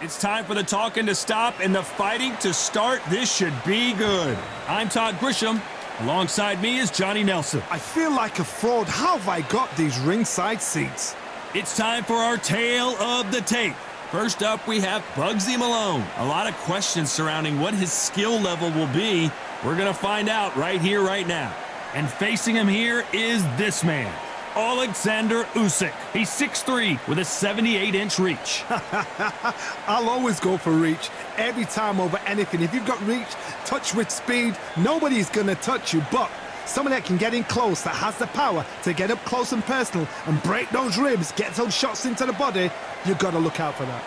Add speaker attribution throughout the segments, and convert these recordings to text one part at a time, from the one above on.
Speaker 1: It's time for the talking to stop and the fighting to start. This should be good. I'm Todd Grisham. Alongside me is Johnny Nelson.
Speaker 2: I feel like a fraud. How have I got these ringside seats?
Speaker 1: It's time for our tale of the tape. First up, we have Bugzy Malone. A lot of questions surrounding what his skill level will be. We're going to find out right here, right now. And facing him here is this man, Oleksandr Usyk. He's 6'3" with a 78-inch reach.
Speaker 2: I'll always go for reach. Every time over anything. If you've got reach, touch with speed, nobody's going to touch you. But someone that can get in close, that has the power to get up close and personal and break those ribs, get those shots into the body, you've got to look out for that.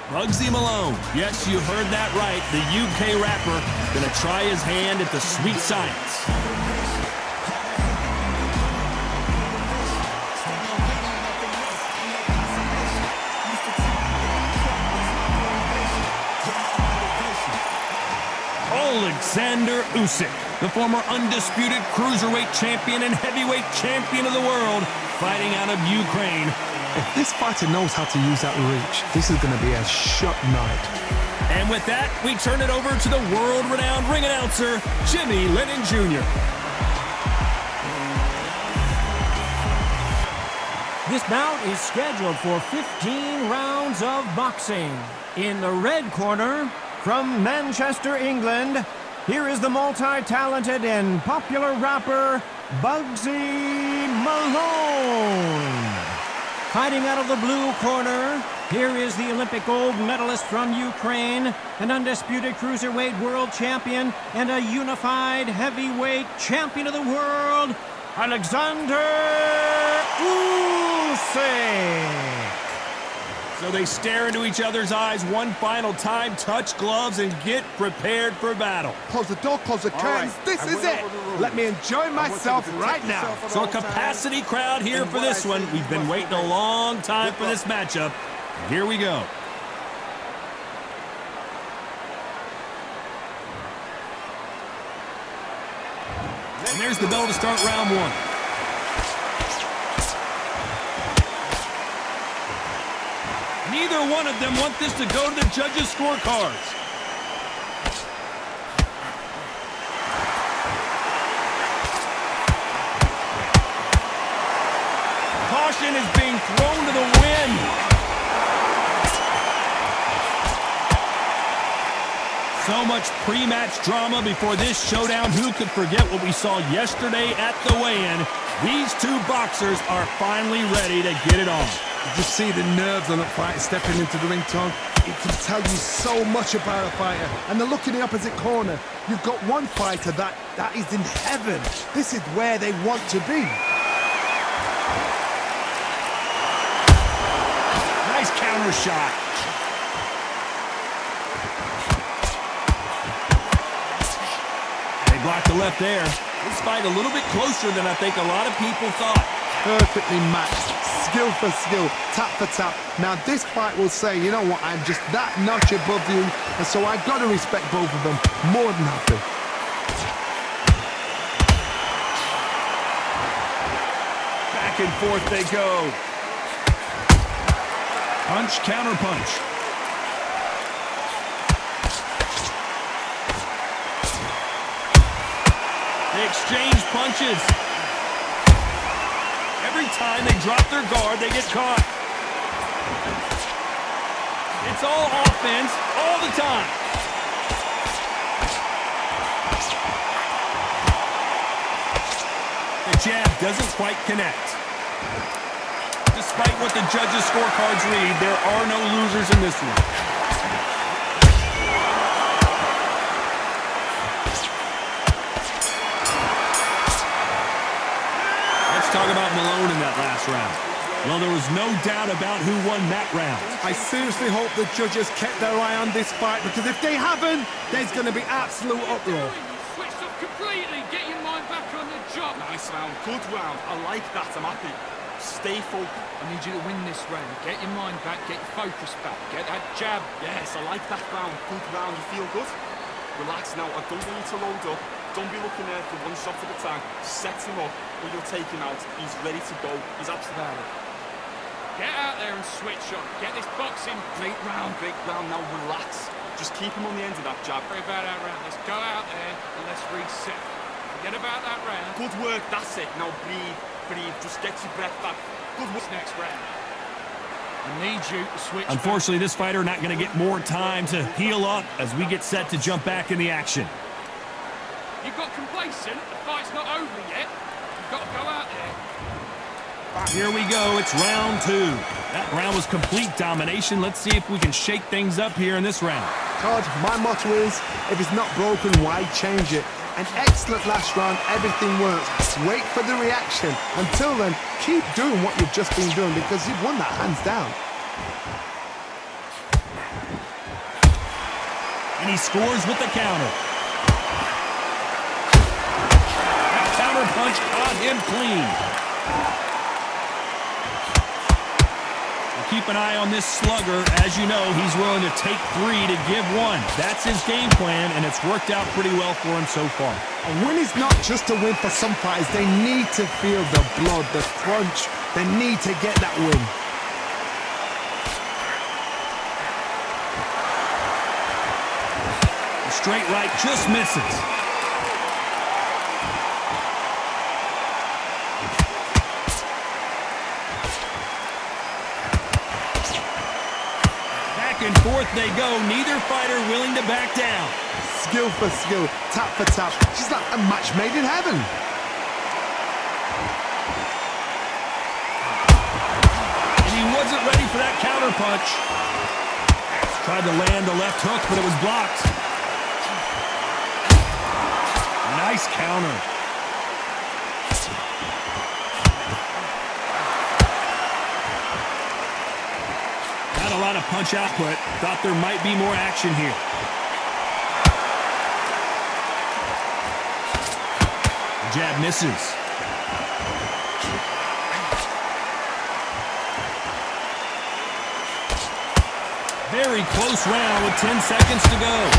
Speaker 1: Bugzy Malone. Yes, you heard that right. The UK rapper gonna try his hand at the sweet science. Oleksandr Usyk, the former undisputed cruiserweight champion and heavyweight champion of the world, fighting out of Ukraine.
Speaker 2: If this fighter knows how to use that reach, this is going to be a shot night.
Speaker 1: And with that, we turn it over to the world-renowned ring announcer, Jimmy Lennon Jr.
Speaker 3: This bout is scheduled for 15 rounds of boxing. In the red corner, from Manchester, England, here is the multi-talented and popular rapper, Bugzy Malone. Fighting out of the blue corner, here is the Olympic gold medalist from Ukraine, an undisputed cruiserweight world champion, and a unified heavyweight champion of the world, Oleksandr Usyk.
Speaker 1: So they stare into each other's eyes one final time, touch gloves, and get prepared for battle.
Speaker 2: Close the door, close the curtains. This is it. Let me enjoy myself right now.
Speaker 1: So a capacity crowd here for this one. We've been waiting a long time for this matchup. Here we go. And there's the bell to start round one. Neither one of them want this to go to the judges' scorecards. Caution is being thrown to the wind. So much pre-match drama before this showdown. Who could forget what we saw yesterday at the weigh-in? These two boxers are finally ready to get it on.
Speaker 2: You just see the nerves on that fighter stepping into the ring, Tom. It can tell you so much about a fighter. And the look in the opposite corner. You've got one fighter that is in heaven. This is where they want to be.
Speaker 1: Nice counter shot. They blocked the left there. This fight a little bit closer than I think a lot of people thought.
Speaker 2: Perfectly matched. Skill for skill, tap for tap. Now this fight will say, you know what, I'm just that notch above you, and so I've got to respect both of them more than happy.
Speaker 1: Back and forth they go. Punch, counter punch. They exchange punches. Every time they drop their guard, they get caught. It's all offense, all the time. The jab doesn't quite connect. Despite what the judges' scorecards read, there are no losers in this one. Talk about Malone in that last round. Well, there was no doubt about who won that round.
Speaker 2: I seriously hope the judges kept their eye on this fight, because if they haven't, there's going to be absolute uproar.
Speaker 4: Switched off completely. Get your mind back on the job. Nice round. Good round. I like that. I'm happy. Stay focused. I need you to win this round. Get your mind back. Get your focus back. Get that jab. Yes, I like that round. Good round. You feel good? Relax now. I don't want you to load up. Don't be looking there for one shot at a time. Set him up when you'll take him out. He's ready to go. He's absolutely. Get out there and switch on. Get this boxing.
Speaker 5: Great round, now relax. Just keep him on the end of that jab.
Speaker 4: Worry about that round. Let's go out there and let's reset. Forget about that round.
Speaker 5: Good work, that's it. Now breathe, just get your breath back. Good work.
Speaker 4: Next round. I need you to switch.
Speaker 1: Unfortunately, this fighter not going to get more time to heal up as we get set to jump back in the action.
Speaker 4: You got complacent. The fight's not over yet. You've got to go out there.
Speaker 1: Here we go. It's round 2. That round was complete domination. Let's see if we can shake things up here in this round.
Speaker 2: Todd, my motto is, if it's not broken, why change it? An excellent last round, everything works. Wait for the reaction. Until then, keep doing what you've just been doing because you've won that hands down.
Speaker 1: And he scores with the counter. That counter punch caught him clean. Keep an eye on this slugger. As you know, he's willing to take 3 to give 1. That's his game plan, and it's worked out pretty well for him so far.
Speaker 2: A win is not just a win for some fighters. They need to feel the blood, the crunch. They need to get that win.
Speaker 1: The straight right just misses. And forth they go, neither fighter willing to back down.
Speaker 2: Skill for skill, tap for tap. She's like a match made in heaven.
Speaker 1: And he wasn't ready for that counter punch. Tried to land the left hook, but it was blocked. Nice counter. Not a lot of punch output. Thought there might be more action here. The jab misses. Very close round with 10 seconds to go.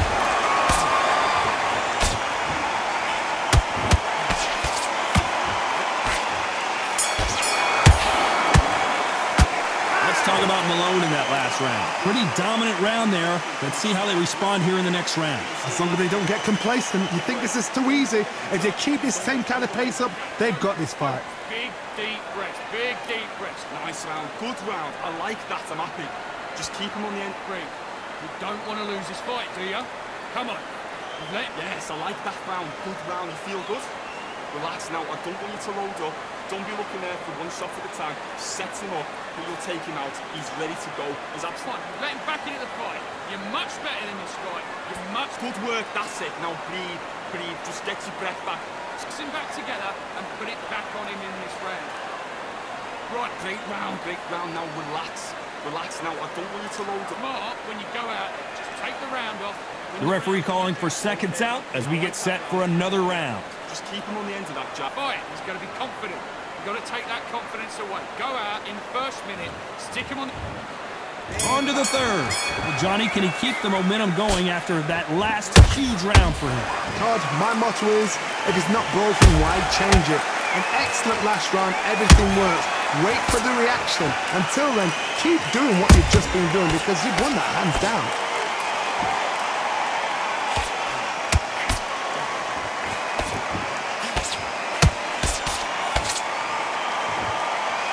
Speaker 1: Talk about Malone in that last round. Pretty dominant round there. Let's see how they respond here in the next round.
Speaker 2: As long as they don't get complacent, you think this is too easy. If they keep this same kind of pace up, they've got this fight.
Speaker 4: Big, deep breath. Big, deep breath.
Speaker 5: Nice round, good round. I like that, I'm happy. Just keep him on the end.
Speaker 4: Breathe. You don't want to lose this fight, do you? Come on.
Speaker 5: Yes, I like that round. Good round, you feel good? Relax now, I don't want you to load up. Don't be looking there for one shot at a time. Set him up, but you'll take him out. He's ready to go. He's absolutely
Speaker 4: fine. Let him back into the fight. You're much better than this fight. You're much...
Speaker 5: Good work, that's it. Now breathe. Just get your breath back.
Speaker 4: Mix him back together and put it back on him in this round.
Speaker 5: Right, great round. Now relax. Now, I don't want you to load up.
Speaker 4: Mark, when you go out, just take the round off.
Speaker 1: The referee calling for seconds out as we get set for another round.
Speaker 5: Just keep him on the end of that jab.
Speaker 4: Fight. He's got to be confident. You've got to take that confidence away. Go out in the first minute. Stick him on.
Speaker 1: On to the third. Well, Johnny, can he keep the momentum going after that last huge round for him?
Speaker 2: Todd, my motto is, if it's not broken, why change it? An excellent last round, everything works. Wait for the reaction. Until then, keep doing what you've just been doing because you've won that hands down.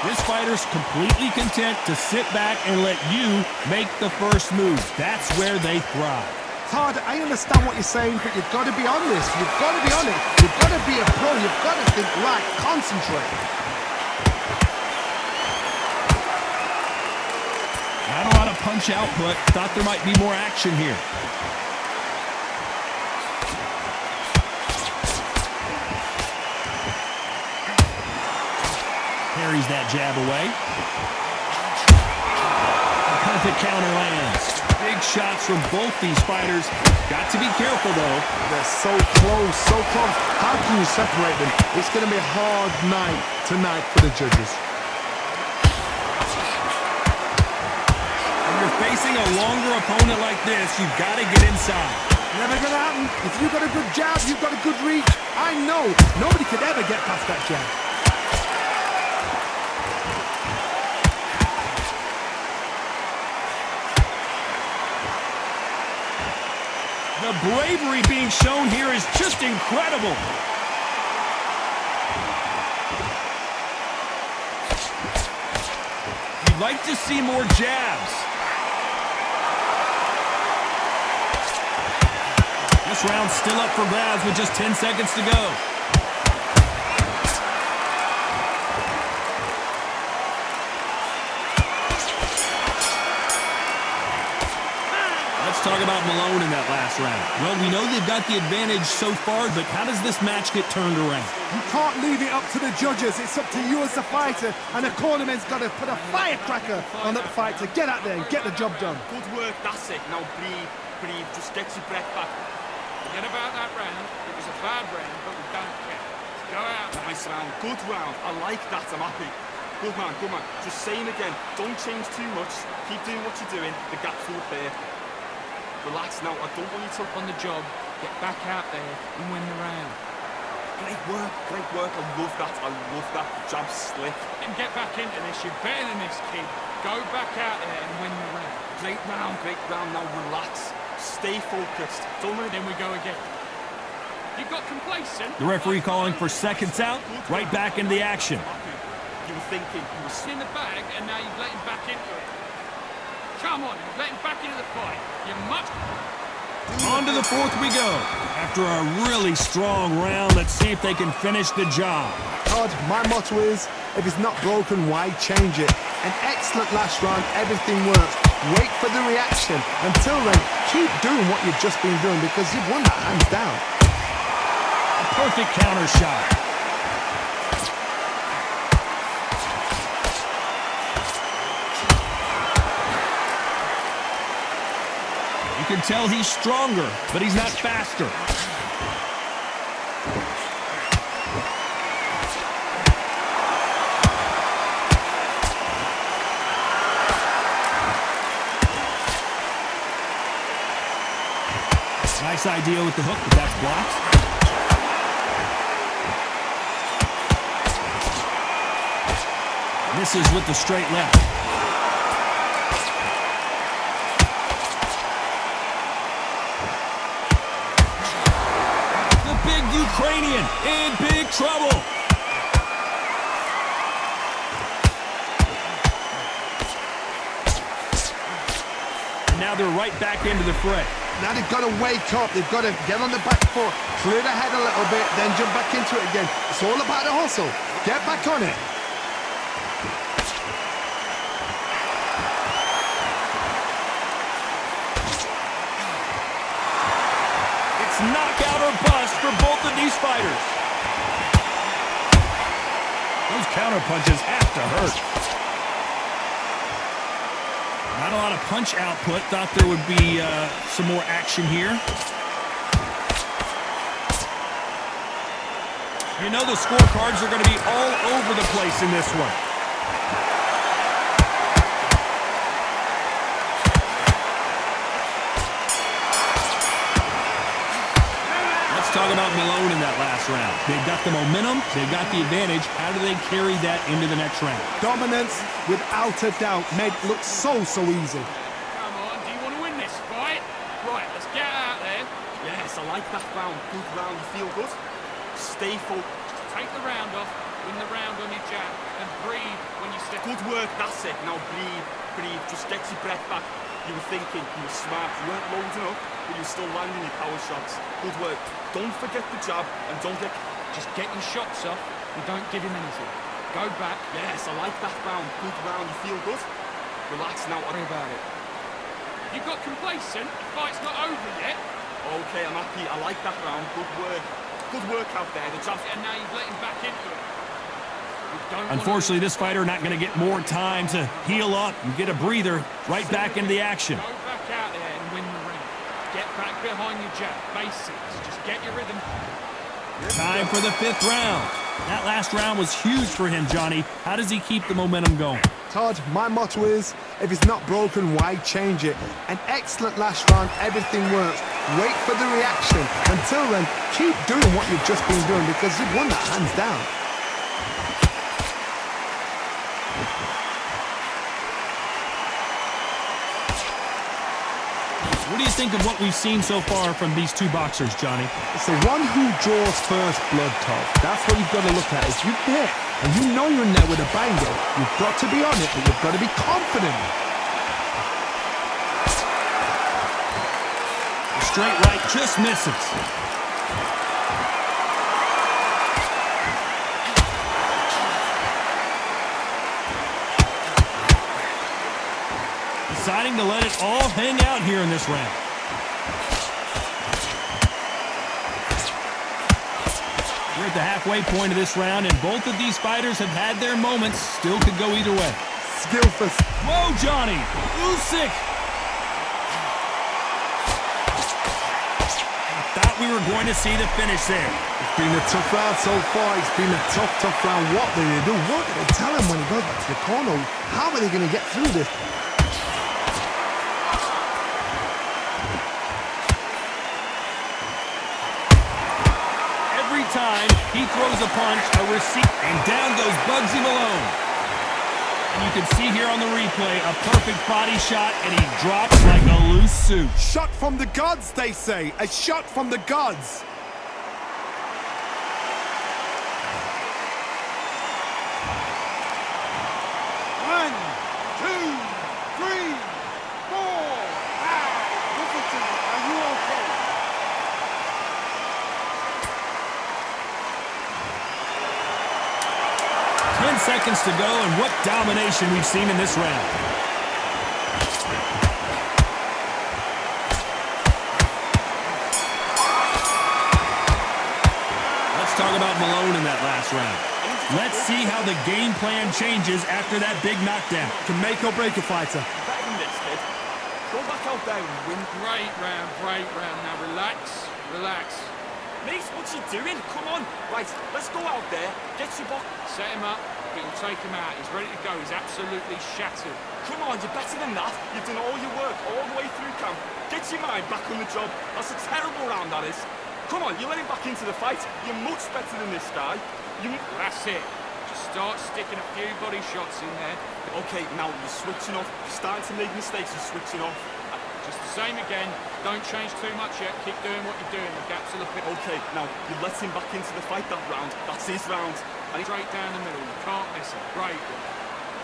Speaker 1: This fighter's completely content to sit back and let you make the first move. That's where they thrive.
Speaker 2: Todd, I understand what you're saying, but you've got to be honest. You've got to be on it. You've got to be a pro. You've got to think right. Concentrate.
Speaker 1: Not a lot of punch output. Thought there might be more action here. Parries that jab away. A perfect counter lands. Big shots from both these fighters. Got to be careful, though.
Speaker 2: They're so close, so close. How can you separate them? It's going to be a hard night tonight for the judges.
Speaker 1: When you're facing a longer opponent like this, you've got to get inside.
Speaker 2: Never going to happen. If you've got a good jab, you've got a good reach. I know nobody could ever get past that jab.
Speaker 1: The bravery being shown here is just incredible. You'd like to see more jabs. This round's still up for grabs with just 10 seconds to go. Let's talk about Malone in that last round. Well, we know they've got the advantage so far, but how does this match get turned around?
Speaker 2: You can't leave it up to the judges. It's up to you as the fighter, and the cornerman's got to put a firecracker on that fight to get out there and get the job done.
Speaker 5: Good work, that's it. Now breathe, breathe, just get your breath back.
Speaker 4: Forget about that round. It was a bad round, but we don't care. Let's go out.
Speaker 5: Nice round, good round. I like that, I'm happy. Good man, good man. Just saying again, don't change too much. Keep doing what you're doing. The gaps will appear. Relax now, I don't want you to...
Speaker 4: On the job, get back out there and win the round.
Speaker 5: Great work, great work. I love that, I love that. Jab slick.
Speaker 4: And get back into this. You're better than this, kid. Go back out there and win the round.
Speaker 5: Great round, great round. Now relax. Stay focused. Don't let
Speaker 4: Then we go again. You got complacent.
Speaker 1: The referee calling for seconds out, right back into the action.
Speaker 5: You were thinking, you were...
Speaker 4: In the bag, and now you've let him back into it. Come on, you've let him back into the fight. You're much...
Speaker 1: On to the fourth we go. After a really strong round, let's see if they can finish the job.
Speaker 2: Todd, my motto is, if it's not broken, why change it? An excellent last round, everything works. Wait for the reaction. Until then, keep doing what you've just been doing because you've won that hands down.
Speaker 1: A perfect counter shot. You can tell he's stronger, but he's not faster. Nice idea with the hook, but that's blocked. Misses with the straight left. The big Ukrainian in big trouble. And now they're right back into the fray.
Speaker 2: Now they've got to wake up. They've got to get on the back foot, clear the head a little bit, then jump back into it again. It's all about the hustle. Get back on it.
Speaker 1: It's knockout or bust for both of these fighters. Those counter punches have to hurt. Not a lot of punch output. Thought there would be some more action here. You know the scorecards are going to be all over the place in this one. Let's talk about Malone in that last round. They've got the momentum. They've got the advantage. How do they carry that into the next round?
Speaker 2: Dominance, without a doubt, made it look so easy.
Speaker 4: Come on, do you want to win this fight? Right, let's get out there.
Speaker 5: Yes, I like that round. Good round. You feel good? Stay focused.
Speaker 4: Take the round off, win the round on your jab, and breathe when you step.
Speaker 5: Good work, that's it. Now breathe, breathe. Just get your breath back. You were thinking, you were smart. You weren't loading up, but you were still landing your power shots. Good work. Don't forget the jab, and don't get...
Speaker 4: Just get your shots off, and don't give him anything. Go back.
Speaker 5: Yes, I like that round. Good round. You feel good? Relax now.
Speaker 4: Worry about it. You got complacent? The fight's not over yet.
Speaker 5: Okay, I'm happy. I like that round. Good work. Good work out there. The jab...
Speaker 4: And now you've let him back into it.
Speaker 1: Unfortunately, this fighter not going to get more time to heal up and get a breather. Right back into the action.
Speaker 4: Go back out there and win the round. Get back behind your jab. Basics. Just get your rhythm.
Speaker 1: Time for the fifth round. That last round was huge for him, Johnny. How does he keep the momentum going?
Speaker 2: Todd, my motto is, if it's not broken, why change it? An excellent last round, everything works. Wait for the reaction. Until then, keep doing what you've just been doing because you've won that hands down.
Speaker 1: What do you think of what we've seen so far from these two boxers, Johnny?
Speaker 2: It's the one who draws first blood, Todd. That's what you've got to look at. If you're there and you know you're in there with a banger, you've got to be on it, but you've got to be confident.
Speaker 1: Straight right just misses. Deciding to let it all hang out here in this round. We're at the halfway point of this round, and both of these fighters have had their moments. Still could go either way.
Speaker 2: Skillful.
Speaker 1: Whoa, Johnny! Usyk! Thought we were going to see the finish there.
Speaker 2: It's been a tough round so far. It's been a tough round. What do they do? What do they tell him when he goes back to the corner? How are they going to get through this?
Speaker 1: Every time he throws a punch, a receipt, and down goes Bugzy Malone. And you can see here on the replay a perfect body shot, and he drops like a loose suit.
Speaker 2: Shot from the gods, they say. A shot from the gods. One, two, three, four. Listen to me. Are you okay?
Speaker 1: 10 seconds to go, and what domination we've seen in this round. Let's talk about Malone in that last round. Let's see how the game plan changes after that big knockdown.
Speaker 2: Can make or break a fighter.
Speaker 5: Better than this, kid. Go back out there and win.
Speaker 4: Great round, great round. Now relax, relax.
Speaker 5: Mate, what's he doing? Come on. Right, let's go out there. Get your box.
Speaker 4: Set him up, but you'll take him out. He's ready to go. He's absolutely shattered.
Speaker 5: Come on, you're better than that. You've done all your work all the way through camp. Get your mind back on the job. That's a terrible round, that is. Come on, you're letting back into the fight. You're much better than this guy.
Speaker 4: That's it. Just start sticking a few body shots in there.
Speaker 5: Okay, now you're switching off. You're starting to make mistakes. You're switching off.
Speaker 4: Just the same again. Don't change too much yet. Keep doing what you're doing. The gaps are looking
Speaker 5: Okay, now you let him back into the fight that round. That's his round.
Speaker 4: and straight down the middle. You can't miss it. Great one.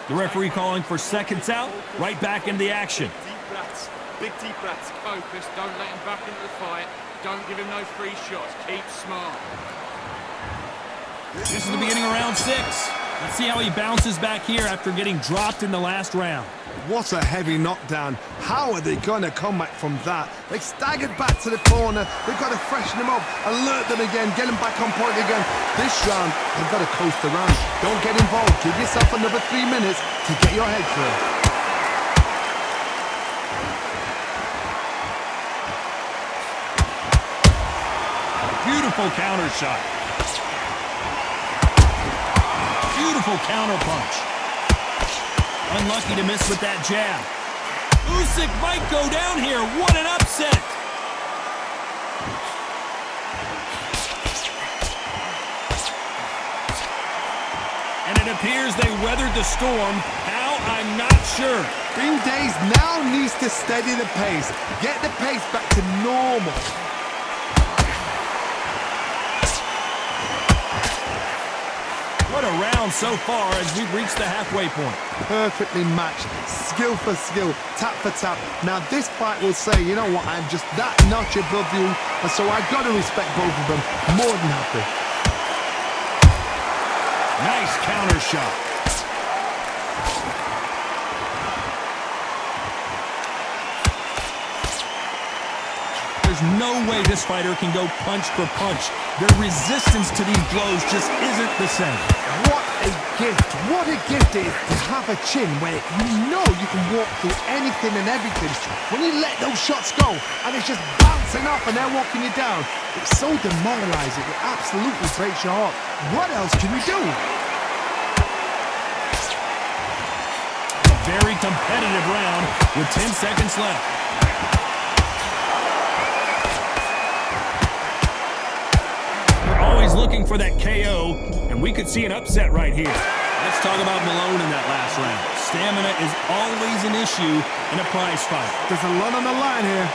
Speaker 1: The referee calling for seconds out. Right back into the action.
Speaker 5: Deep breaths. Big deep breaths.
Speaker 4: Focus. Don't let him back into the fight. Don't give him no free shots. Keep smart.
Speaker 1: This is the beginning of round 6. Let's see how he bounces back here after getting dropped in the last round.
Speaker 2: What a heavy knockdown. How are they going to come back from that? They staggered back to the corner. They've got to freshen them up, alert them again, get them back on point again. This round, they've got to coast around. Don't get involved. Give yourself another 3 minutes to get your head clear.
Speaker 1: Beautiful counter shot. Beautiful counter punch. Unlucky to miss with that jab. Usyk might go down here. What an upset. And it appears they weathered the storm. How? I'm not sure.
Speaker 2: Bing Days now needs to steady the pace. Get the pace back to normal.
Speaker 1: What a round so far as we've reached the halfway point.
Speaker 2: Perfectly matched, skill for skill, tap for tap. Now this fight will say, you know what, I'm just that notch above you, and so I've got to respect both of them. More than happy.
Speaker 1: Nice counter shot. There's no way this fighter can go punch for punch. Their resistance to these blows just isn't the same.
Speaker 2: What a gift. What a gift it is to have a chin where you know you can walk through anything and everything. When you let those shots go and it's just bouncing off and they're walking you down, it's so demoralizing. It absolutely breaks your heart. What else can you do?
Speaker 1: A very competitive round with 10 seconds left. Always looking for that KO, and we could see an upset right here. Let's talk about Malone in that last round. Stamina is always an issue in a prize fight.
Speaker 2: There's a lot on the line here.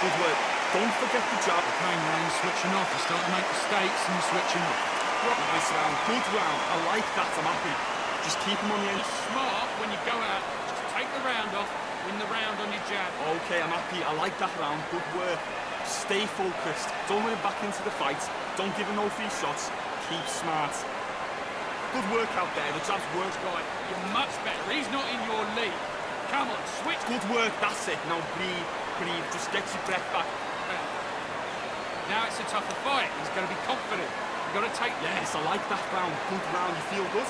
Speaker 5: Good work. Don't forget the jab.
Speaker 4: Okay, now you're switching off. You start to make mistakes and you're switching off.
Speaker 5: Nice round. Good round. I like that. I'm happy. Just keep him on the end.
Speaker 4: You're smart when you go out. Just take the round off. Win the round on your jab.
Speaker 5: Okay, I'm happy. I like that round. Good work. Stay focused. Don't let him back into the fight. Don't give him no free shots. Keep smart. Good work out there. The jab's worked.
Speaker 4: Right, you're much better. He's not in your league. Come on, switch.
Speaker 5: Good work. That's it. Now breathe. Breathe. Just get your breath back.
Speaker 4: Now it's a tougher fight. He's going to be confident. You've got to take...
Speaker 5: Yes, I like that round. Good round. You feel good?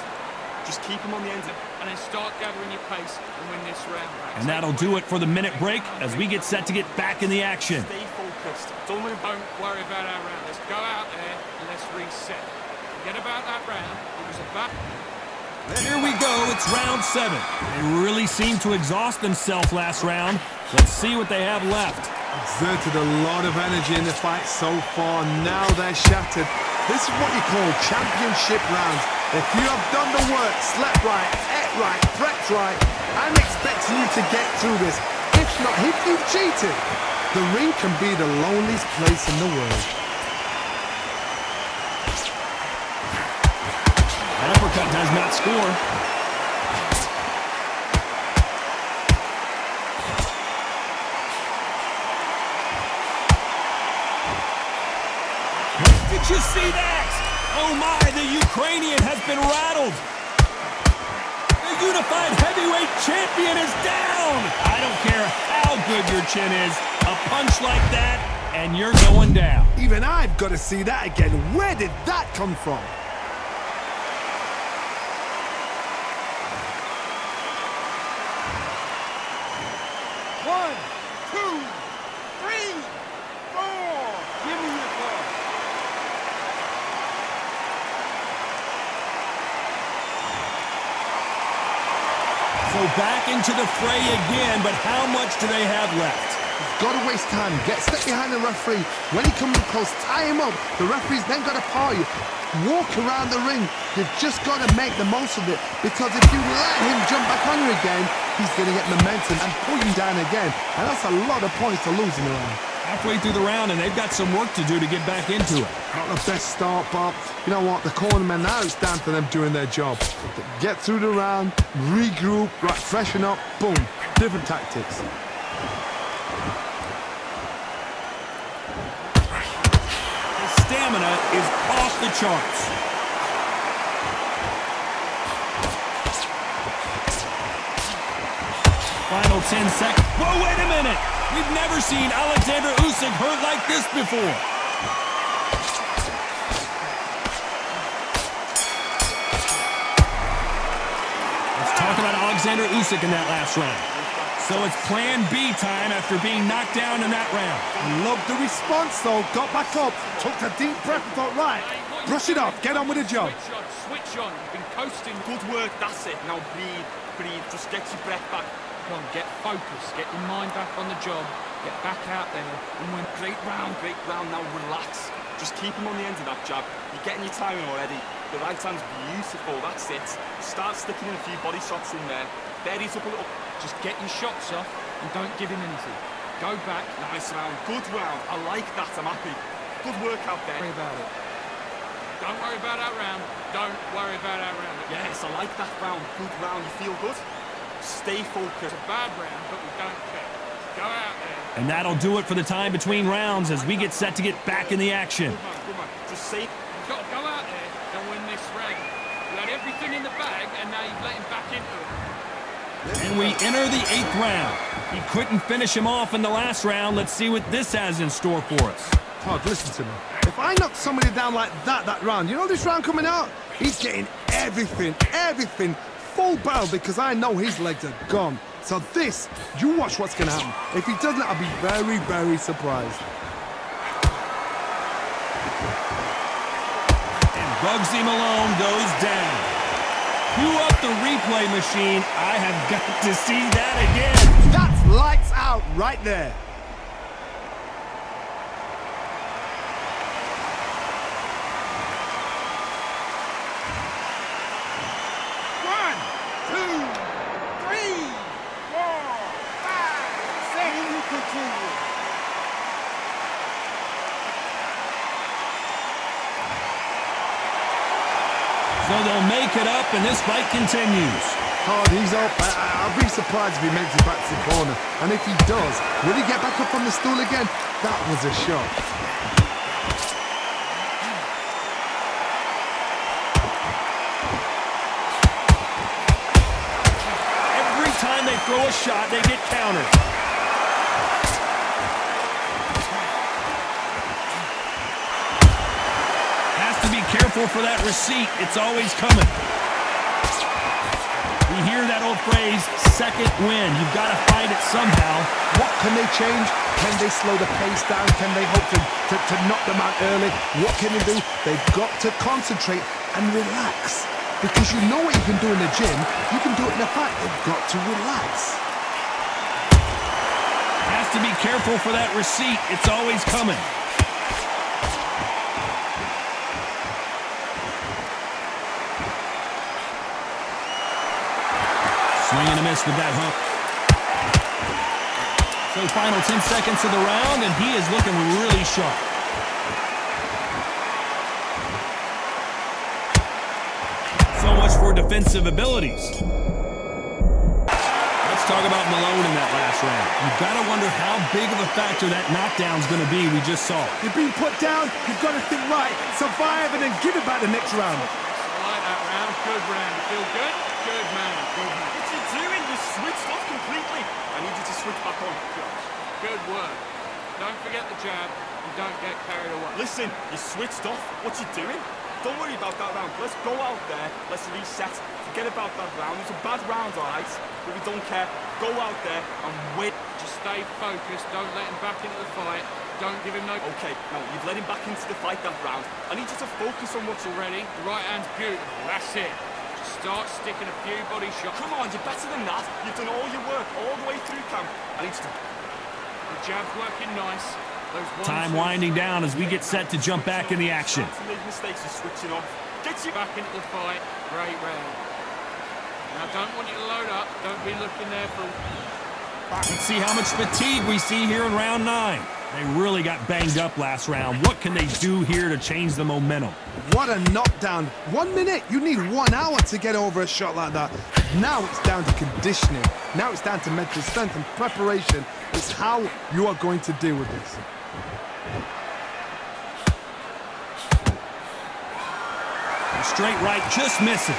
Speaker 5: Just keep him on the end.
Speaker 4: And then start gathering your pace and win this round.
Speaker 1: And that'll do it for the minute break as we get set to get back in the action.
Speaker 5: Stay focused. Don't
Speaker 4: worry about our round. Let's go out there and let's reset. Forget about that round. It was about...
Speaker 1: Here we go. It's round 7. They really seemed to exhaust themselves last round. Let's see what they have left.
Speaker 2: Exerted a lot of energy in the fight so far. Now they're shattered. This is what you call championship rounds. If you have done the work, slept right, ate right, prepped right, I'm expecting you to get through this. If not, if you've cheated, the ring can be the loneliest place in the world.
Speaker 1: That uppercut does not score. Did you see that? Oh my, the Ukrainian has been rattled. The unified heavyweight champion is down. I don't care how good your chin is. A punch like that, and you're going down.
Speaker 2: Even I've got to see that again. Where did that come from?
Speaker 3: One, two, three, four. Give me your ball.
Speaker 1: So back into the fray again, but how much do they have left?
Speaker 2: Got to waste time. Step behind the referee. When he comes up close, tie him up. The referee's then got to part you. Walk around the ring. You've just got to make the most of it. Because if you let him jump back on you again, he's going to get momentum and pull you down again. And that's a lot of points to lose in the round.
Speaker 1: Halfway through the round, and they've got some work to do to get back into it.
Speaker 2: Not the best start, but you know what? The cornermen, now it's down to them doing their job. Get through the round, regroup, right, freshen up, boom. Different tactics.
Speaker 1: His stamina is off the charts. Final 10 seconds. Whoa, wait a minute! We've never seen Oleksandr Usyk hurt like this before. Let's talk about Oleksandr Usyk in that last round. So it's plan B time after being knocked down in that round.
Speaker 2: I love the response though. Got back up, took a deep breath and thought, right, brush it off, get on with the job.
Speaker 4: Switch on. You've been coasting.
Speaker 5: Good work. That's it. Now breathe. Breathe. Just get your breath back.
Speaker 4: Come on, get focused. Get your mind back on the job. Get back out there and win.
Speaker 5: Great round. Great round. Now relax. Just keep him on the end of that jab. You're getting your timing already. The right hand's beautiful. That's it. Start sticking in a few body shots in there. Berries up a little.
Speaker 4: Just get your shots off and don't give him anything. Go back.
Speaker 5: Nice round. Good round. I like that. I'm happy. Good work out there.
Speaker 4: Don't worry about it. Don't worry about that round. Don't worry about that round.
Speaker 5: Yes, I like that round. Good round. You feel good? Stay focused.
Speaker 4: It's a bad round, but we don't care. Go out there.
Speaker 1: And that'll do it for the time between rounds as we get set to get back in the action.
Speaker 5: Good man. Just say...
Speaker 4: You've got to go out there and win this round. You had everything in the bag, and now you've let him back into it.
Speaker 1: And we enter the 8th round. He couldn't finish him off in the last round. Let's see what this has in store for us.
Speaker 2: Todd, listen to me. If I knock somebody down like that round, you know this round coming out? He's getting everything, full barrel because I know his legs are gone. So this, you watch what's going to happen. If he doesn't, I'll be very, very surprised.
Speaker 1: And Bugzy Malone goes down. Cue up the replay machine. I have got to see that again.
Speaker 2: That's lights out right there.
Speaker 1: they'll make it up, and this fight continues.
Speaker 2: Oh, he's up. I'll be surprised if he makes it back to the corner. And if he does, will he get back up on the stool again? That was a shot.
Speaker 1: Every time they throw a shot, they get countered. Has to be careful for that receipt. It's always coming. We hear that old phrase, second win. You've got to fight it somehow.
Speaker 2: What can they change? Can they slow the pace down? Can they hope to knock them out early? What can they do? They've got to concentrate and relax. Because you know what you can do in the gym, you can do it in a fight. They've got to relax.
Speaker 1: Has to be careful for that receipt. It's always coming. Swing and a miss with that hook. So final 10 seconds of the round, and he is looking really sharp. So much for defensive abilities. Let's talk about Malone in that last round. You've got to wonder how big of a factor that knockdown's going to be we just saw.
Speaker 2: You're being put down, you've got to think right, survive, and then give it back the next round.
Speaker 4: I like that round. Good round. Feel good? Good man. Good man.
Speaker 5: What you doing? You switched off completely. I need you to switch back on.
Speaker 4: Good work. Don't forget the jab and don't get carried away.
Speaker 5: Listen, you switched off. What you doing? Don't worry about that round. Let's go out there. Let's reset. Forget about that round. It was a bad round, all right? But we don't care. Go out there and win.
Speaker 4: Just stay focused. Don't let him back into the fight. Don't give him no...
Speaker 5: Okay, now you've let him back into the fight that round. I need you to focus on what's
Speaker 4: Ready? The right hand's beautiful. That's it. Just start sticking a few body shots.
Speaker 5: Come on, you're better than that. You've done all your work all the way through camp. I need you to...
Speaker 4: The jab's working nice. Those
Speaker 1: Time winding down as we get set to jump back in the action.
Speaker 5: To make mistakes, you're switching off.
Speaker 4: Get you back into the fight. Great round. Now, don't want you to load up. Don't be looking there for...
Speaker 1: Let's see how much fatigue we see here in round 9. They really got banged up last round. What can they do here to change the momentum?
Speaker 2: What a knockdown. 1 minute. You need 1 hour to get over a shot like that. Now it's down to conditioning. Now it's down to mental strength and preparation. It's how you are going to deal with this.
Speaker 1: A straight right just misses.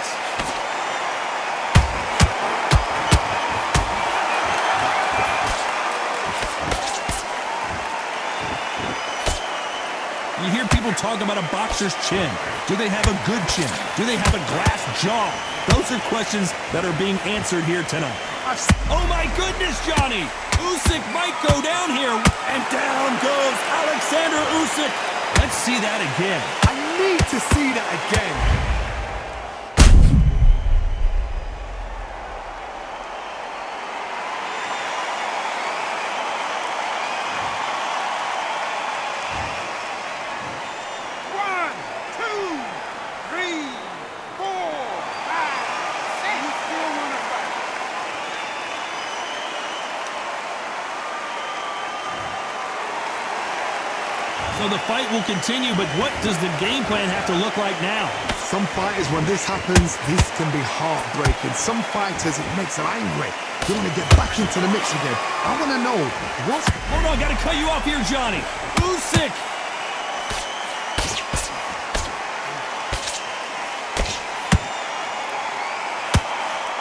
Speaker 1: You hear people talk about a boxer's chin. Do they have a good chin? Do they have a glass jaw? Those are questions that are being answered here tonight. Oh my goodness, Johnny! Usyk might go down here. And down goes Oleksandr Usyk. Let's see that again.
Speaker 2: I need to see that again.
Speaker 1: So the fight will continue, but what does the game plan have to look like now?
Speaker 2: Some fighters, when this happens, this can be heartbreaking. Some fighters, it makes them angry. They want to get back into the mix again. I want to know what's...
Speaker 1: Hold on, got to cut you off here, Johnny. Usyk!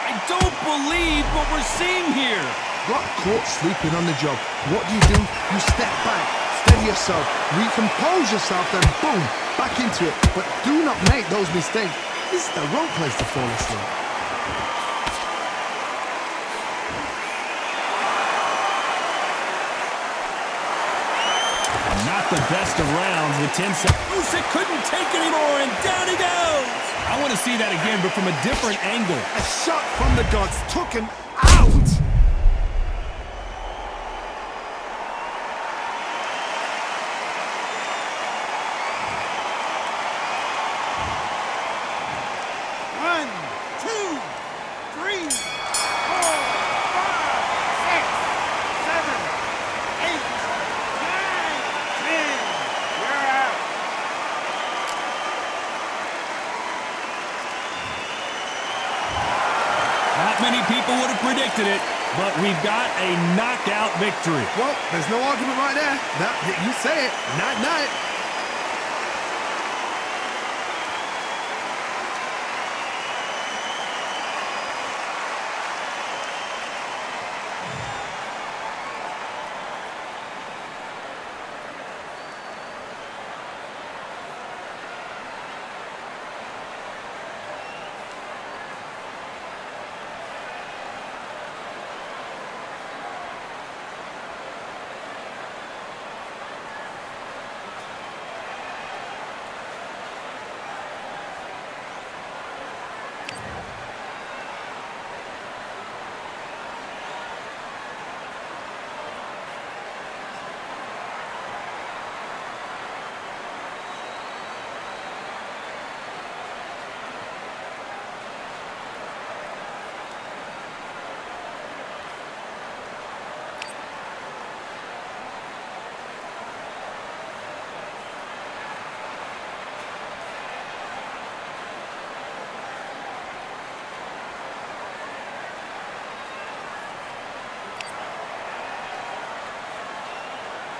Speaker 1: I don't believe what we're seeing here.
Speaker 2: Got caught sleeping on the job. What do? You step back, steady yourself, recompose yourself, then boom, back into it. But do not make those mistakes. This is the wrong place to fall asleep.
Speaker 1: Not the best of rounds with 10 seconds. Usyk couldn't take anymore, and down he goes. I want to see that again, but from a different angle.
Speaker 2: A shot from the gods took him out.
Speaker 1: many people would have predicted it, but we've got a knockout victory.
Speaker 2: Well, there's no argument right there. You say it. Night-night.